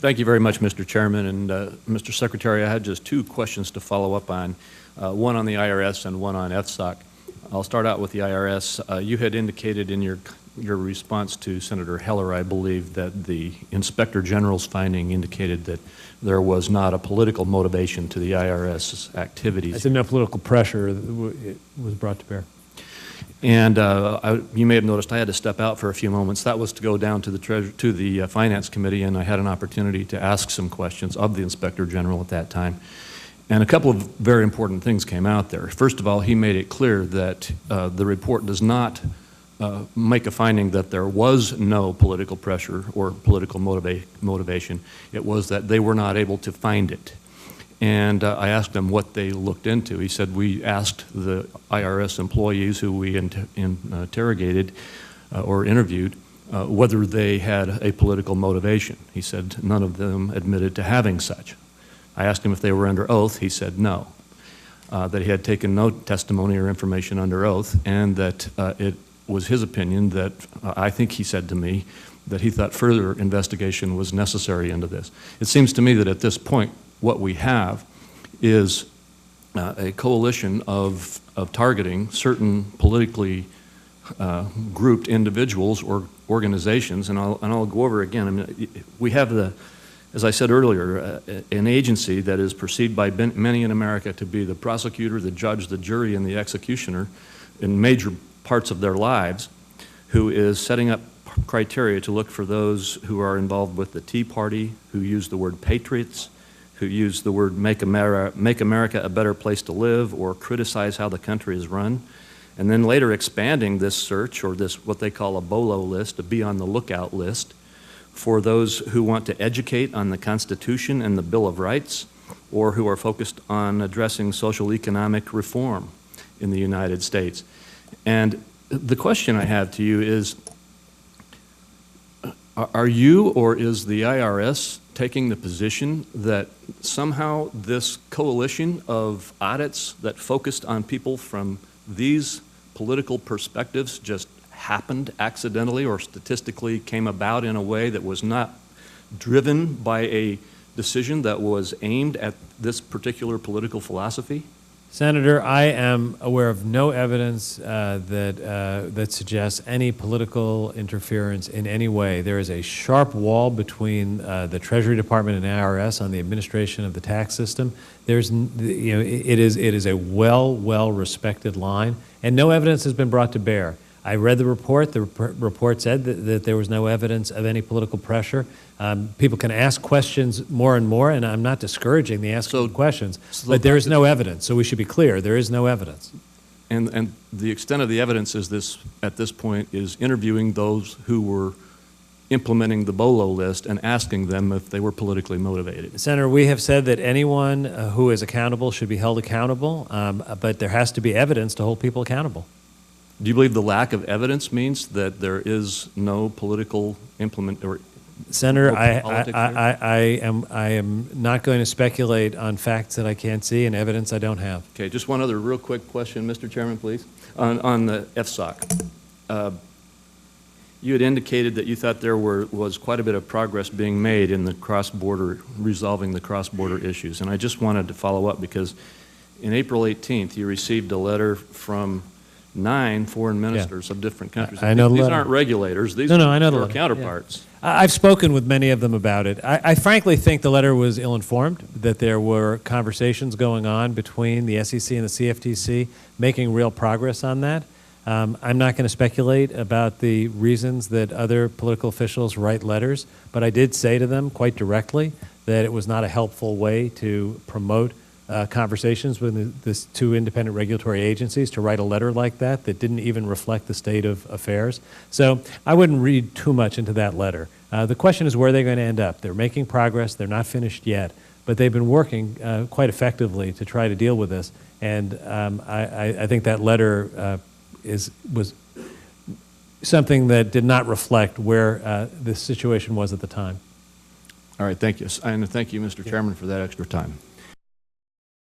Thank you very much, Mr. Chairman. And Mr. Secretary, I had just two questions to follow up on, one on the IRS and one on FSOC. I'll start out with the IRS. You had indicated in your response to Senator Heller, I believe, that the Inspector General's finding indicated that there was not a political motivation to the IRS's activities. I said no political pressure was brought to bear. And you may have noticed I had to step out for a few moments. That was to go down to the Finance Committee, and I had an opportunity to ask some questions of the Inspector General at that time. And a couple of very important things came out there. First of all, he made it clear that the report does not make a finding that there was no political pressure or political motivation. It was that they were not able to find it. And I asked him what they looked into. He said, we asked the IRS employees who we interrogated or interviewed whether they had a political motivation. He said none of them admitted to having such. I asked him if they were under oath. He said no, that he had taken no testimony or information under oath, and that it was his opinion that, I think he said to me, that he thought further investigation was necessary into this. It seems to me that at this point, what we have is a coalition of targeting certain politically grouped individuals or organizations, and I'll go over again. I mean, we have as I said earlier, an agency that is perceived by many in America to be the prosecutor, the judge, the jury, and the executioner in major parts of their lives, who is setting up criteria to look for those who are involved with the Tea Party, who use the word patriots, who use the word make America a better place to live, or criticize how the country is run, and then later expanding this search, or this what they call a BOLO list, a be on the lookout list, for those who want to educate on the Constitution and the Bill of Rights, or who are focused on addressing social economic reform in the United States. And the question I have to you is, are you or is the IRS taking the position that somehow this coalition of audits that focused on people from these political perspectives just happened accidentally or statistically came about in a way that was not driven by a decision that was aimed at this particular political philosophy? Senator, I am aware of no evidence that suggests any political interference in any way. There is a sharp wall between the Treasury Department and IRS on the administration of the tax system. There's, it is a well respected line, and no evidence has been brought to bear. I read the report. The report said that there was no evidence of any political pressure. People can ask questions more and more, and I'm not discouraging the asking of questions, but there is no evidence. So we should be clear, there is no evidence. And the extent of the evidence is this, at this point, is interviewing those who were implementing the BOLO list and asking them if they were politically motivated. Senator, we have said that anyone who is accountable should be held accountable, but there has to be evidence to hold people accountable. Do you believe the lack of evidence means that there is no political Senator, no I am not going to speculate on facts that I can't see and evidence I don't have. Okay, just one other real quick question, Mr. Chairman, please. On the FSOC, you had indicated that you thought there was quite a bit of progress being made in the cross-border, resolving the cross-border issues, and I just wanted to follow up because in April 18th you received a letter from 9 foreign ministers of different countries. I know these aren't regulators. These I know are counterparts. Yeah. I've spoken with many of them about it. I frankly think the letter was ill-informed, that there were conversations going on between the SEC and the CFTC making real progress on that. I'm not going to speculate about the reasons that other political officials write letters, but I did say to them quite directly that it was not a helpful way to promote conversations with these two independent regulatory agencies to write a letter like that didn't even reflect the state of affairs. So I wouldn't read too much into that letter. The question is where they're going to end up. They're making progress. They're not finished yet, but they've been working quite effectively to try to deal with this. And I think that letter was something that did not reflect where the situation was at the time. All right, thank you. And thank you, Mr. Chairman, for that extra time.